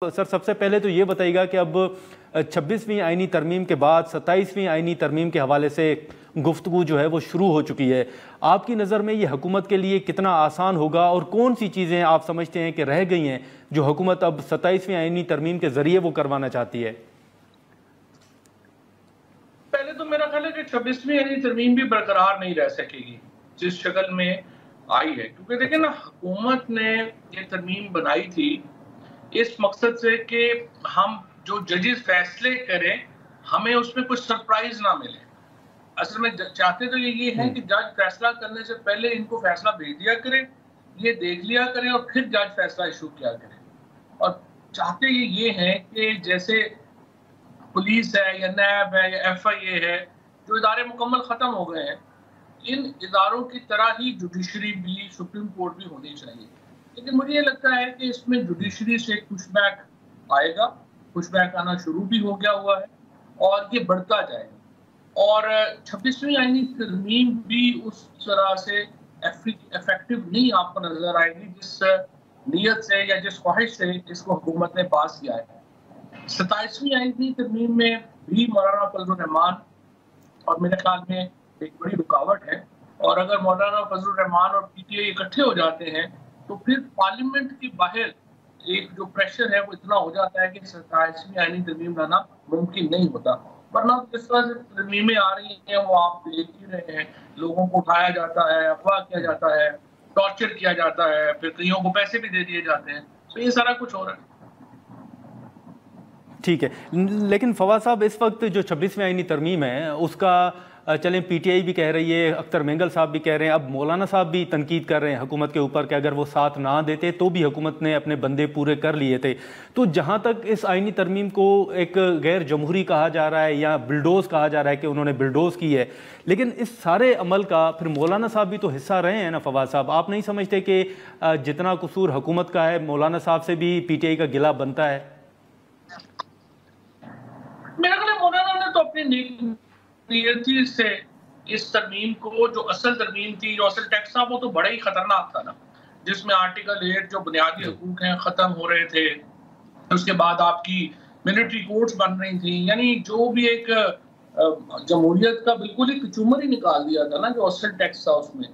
Sir सबसे पहले तो ये बताइएगा कि अब 26वीं आईनी तरमीम के बाद 27वीं आईनी तरमीम के हवाले से गुफ्तगू जो है वो शुरू हो चुकी है। आपकी नज़र में ये हुकूमत के लिए कितना आसान होगा और कौन सी चीज़ें आप समझते हैं कि रह गई हैं जो हुकूमत अब 27वीं आईनी तरमीम के ज़रिए वो करवाना चाहती है? पहले तो मेरा ख्याल है कि 26वीं आईनी तरमीम भी बरकरार नहीं रह सकेगी जिस शक्ल में आई है, क्योंकि देखिए ना, हुकूमत ने ये तरमीम बनाई थी इस मकसद से कि हम जो जजेस फैसले करें हमें उसमें कुछ सरप्राइज ना मिले। असल में चाहते तो ये है कि जज फैसला करने से पहले इनको फैसला भेज दिया करें, ये देख लिया करें और फिर जज फैसला इशू किया करें। और चाहते ये है कि जैसे पुलिस है या नैब है या FIA है, जो इदारे मुकम्मल खत्म हो गए हैं, इन इदारों की तरह ही जुडिशरी भी, सुप्रीम कोर्ट भी होनी चाहिए। लेकिन मुझे ये लगता है कि इसमें जुडिशरी से पुशबैक आएगा, पुशबैक आना शुरू भी हो गया हुआ है और ये बढ़ता जाएगा। और 26वीं आईनी तरमीम भी उस तरह से इफेक्टिव नहीं आपको नजर आएगी जिस नीयत से या जिस ख्वाहिश से इसको हुकूमत ने पास किया है। 27वीं आईनी तरमीम में भी मौलाना फजलुर रहमान और मेरे ख्याल में एक बड़ी रुकावट है। और अगर मौलाना फजलुर रहमान और PTI इकट्ठे हो जाते हैं तो फिर पार्लियामेंट के बाहर एक जो प्रेशर है वो इतना हो जाता है कि 27वीं आईनी तरमीम लाना मुमकिन नहीं होता। वरना जिस तरह से तरमीमें आ रही हैं वो आप देख ही रहे हैं, लोगों को उठाया जाता है, अगवा किया जाता है, टॉर्चर किया जाता है, फिर कईयों को पैसे भी दे दिए जाते हैं। तो ये सारा कुछ हो रहा है। ठीक है, लेकिन फवाद साहब इस वक्त जो 26वीं आईनी तरमीम है उसका चलें PTI भी कह रही है, अख्तर मेंगल साहब भी कह रहे हैं, अब मौलाना साहब भी तनकीद कर रहे हैं हुकूमत के ऊपर कि अगर वो साथ ना देते तो भी हुकूमत ने अपने बंदे पूरे कर लिए थे। तो जहाँ तक इस आईनी तरमीम को एक गैर जमहूरी कहा जा रहा है या बिल्डोज कहा जा रहा है कि उन्होंने बिल्डोज की है, लेकिन इस सारे अमल का फिर मौलाना साहब भी तो हिस्सा रहे हैं ना फवाद साहब। आप नहीं समझते कि जितना कसूर हुकूमत का है मौलाना साहब से भी PTI का गिला बनता है? मेरा ख्याल है मौलाना ने तो अपनी नियति से इस तरमीम को, जो असल तरमीम थी, जो असल टैक्स था, वो तो बड़ा ही खतरनाक था ना, जिसमें आर्टिकल 8 जो बुनियादी हकूक हैं खत्म हो रहे थे। उसके बाद आपकी मिलिट्री कोर्ट्स बन रही थी, यानी जो भी एक जमहूरियत का बिल्कुल ही कचूमर ही निकाल दिया था ना जो असल टैक्स था उसमें।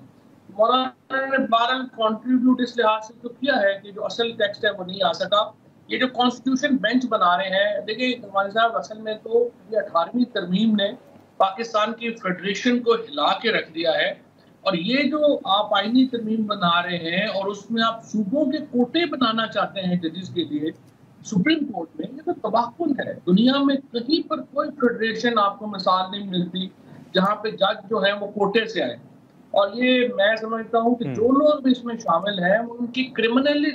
मौलाना ने बहरहाल कंट्रीब्यूट इस लिहाज से तो किया है कि जो असल टैक्स है वो नहीं आ सका। ये जो कॉन्स्टिट्यूशन बेंच बना रहे हैं, देखिए कुमार साहब, असल में तो ये 18वीं तरमीम ने पाकिस्तान की फेडरेशन को हिला के रख दिया है। और ये जो आप आईनी तरमीम बना रहे हैं और उसमें आप सूबों के कोटे बनाना चाहते हैं जजेस के लिए सुप्रीम कोर्ट में, ये तो तबाहकुन है। दुनिया में कहीं पर कोई फेडरेशन आपको मिसाल नहीं मिलती जहाँ पे जज जो है वो कोटे से आए। और ये मैं समझता हूँ कि जो लोग भी इसमें शामिल हैं उनकी क्रिमिनल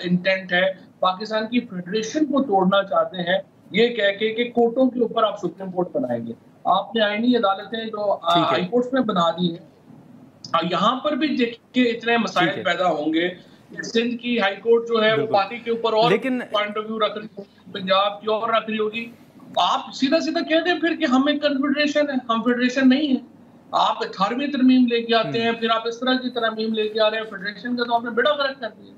इंटेंट है, पाकिस्तान की फेडरेशन को तोड़ना चाहते हैं, ये कह के कि कोर्टों के ऊपर आप सुप्रीम कोर्ट बनाएंगे। आपने आईनी अदालतें जो हाई कोर्ट में बना दी है, यहाँ पर भी देखिए इतने मसाइल पैदा होंगे। सिंध की हाई कोर्ट जो है वो पार्टी के ऊपर और पॉइंट ऑफ व्यू रख रही होगी, पंजाब की और रख रही होगी। आप सीधा सीधा कह दें फिर कि हम एक कन्फेडरेशन है, हम फेडरेशन नहीं है। आप 18वीं तरमीम लेके आते हैं, फिर आप इस तरह की तरमीम लेके आ रहे हैं, फेडरेशन का तो आपने बेड़ा गर्क कर दिया।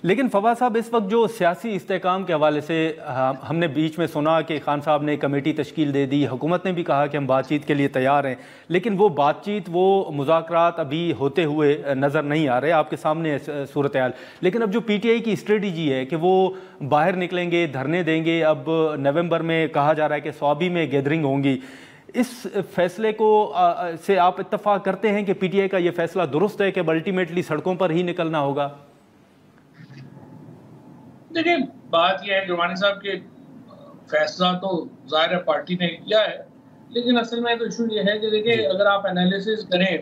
लेकिन फवाद साहब, इस वक्त जो सियासी इस्तेकाम के हवाले से हमने बीच में सुना कि खान साहब ने कमेटी तश्कील दे दी, हुकूमत ने भी कहा कि हम बातचीत के लिए तैयार हैं, लेकिन वो बातचीत, वो मुज़ाकरात अभी होते हुए नज़र नहीं आ रहे। आपके सामने सूरत हाल। लेकिन अब जो PTI की स्ट्रेटजी है कि वो बाहर निकलेंगे, धरने देंगे, अब नवंबर में कहा जा रहा है कि स्वाबी में गैदरिंग होंगी, इस फैसले को से आप इत्तफाक करते हैं कि PTI का ये फैसला दुरुस्त है कि अल्टीमेटली सड़कों पर ही निकलना होगा? देखिए, बात यह है गिरवानी साहब के फैसला तो जाहिर है पार्टी ने किया है, लेकिन असल में तो इशू ये है कि देखिए अगर आप एनालिसिस करें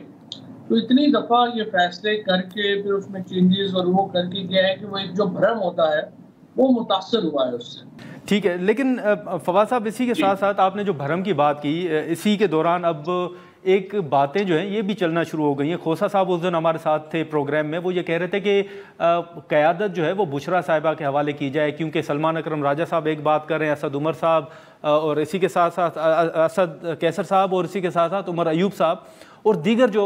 तो इतनी दफा ये फैसले करके फिर उसमें चेंजेस और वो करके गया है कि वो एक जो भ्रम होता है वो मुतासर हुआ है उससे। ठीक है, लेकिन फवाद साहब, इसी के साथ साथ आपने जो भरम की बात की, इसी के दौरान अब एक बातें जो हैं ये भी चलना शुरू हो गई हैं। खोसा साहब उस दिन हमारे साथ थे प्रोग्राम में, वो ये कह रहे थे कि क़यादत जो है वो बुशरा साहिबा के हवाले की जाए, क्योंकि सलमान अकरम राजा साहब एक बात कर रहे हैं, असद उमर साहब और इसी के साथ साथ असद कैसर साहब और इसी के साथ साथ उमर अयूब साहब, और दीगर जो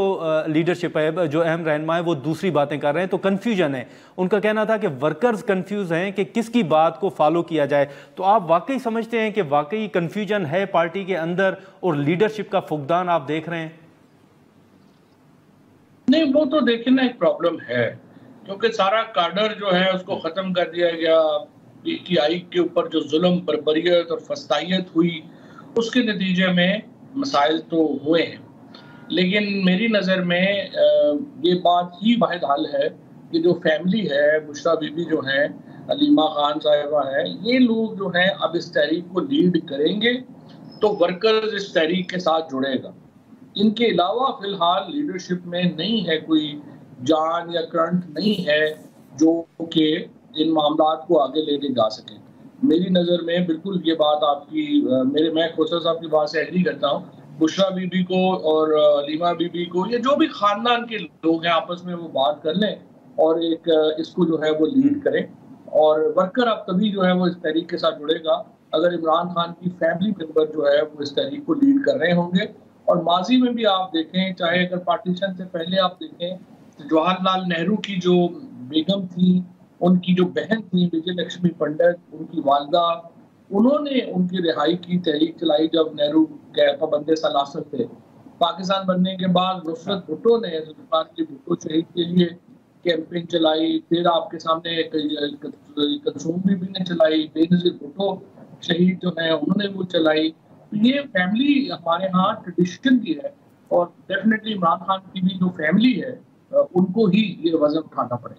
लीडरशिप है, जो अहम रहनुमा है, वो दूसरी बातें कर रहे हैं, तो कन्फ्यूजन है। उनका कहना था कि वर्कर्स कन्फ्यूज हैं कि किसकी बात को फॉलो किया जाए। तो आप वाकई समझते हैं कि वाकई कन्फ्यूजन है पार्टी के अंदर और लीडरशिप का फुकदान आप देख रहे हैं? नहीं, वो तो देखिए ना, एक प्रॉब्लम है क्योंकि सारा काडर जो है उसको खत्म कर दिया गया। पीटीआई के ऊपर जो जुल्म, बर्बरियत और फस्तायत हुई, उसके नतीजे में मसाइल तो हुए हैं। लेकिन मेरी नज़र में ये बात ही वाहिद हल है कि जो फैमिली है, बुशरा बीबी जो है, हलीमा खान साहिबा है, ये लोग जो हैं अब इस तहरीक को लीड करेंगे तो वर्कर्स इस तहरीक के साथ जुड़ेगा। इनके अलावा फिलहाल लीडरशिप में नहीं है कोई जान या करंट नहीं है जो कि इन मामलात को आगे लेके जा सके। मेरी नज़र में बिल्कुल ये बात आपकी, मैं खोसर साहब की बात से एग्री करता हूँ। बुशरा बीबी को और लीमा बीबी को, ये जो भी खानदान के लोग हैं, आपस में वो बात कर लें और एक इसको जो है वो लीड करें। और वर्कर अब तभी जो है वो इस तहरीक के साथ जुड़ेगा अगर इमरान खान की फैमिली मेंबर जो है वो इस तहरीक को लीड कर रहे होंगे। और माजी में भी आप देखें, चाहे अगर पार्टीशन से पहले आप देखें तो जवाहरलाल नेहरू की जो बेगम थी, उनकी जो बहन थी विजय लक्ष्मी पंडित, उनकी वालदा, उन्होंने उनकी रिहाई की तहरीक चलाई जब नेहरू पाबंदे सलासत थे। पाकिस्तान बनने के बाद नुसरत भुट्टो ने, जुल्फ़िकार अली भुट्टो शहीद के लिए कैंपेन चलाई। फिर आपके सामने कलसूम बीबी ने चलाई, बेनज़ीर भुट्टो शहीद जो है उन्होंने वो चलाई। ये फैमिली हमारे यहाँ ट्रेडिशन की है और डेफिनेटली इमरान खान की भी जो फैमिली है उनको ही ये वजन उठाना पड़ेगा।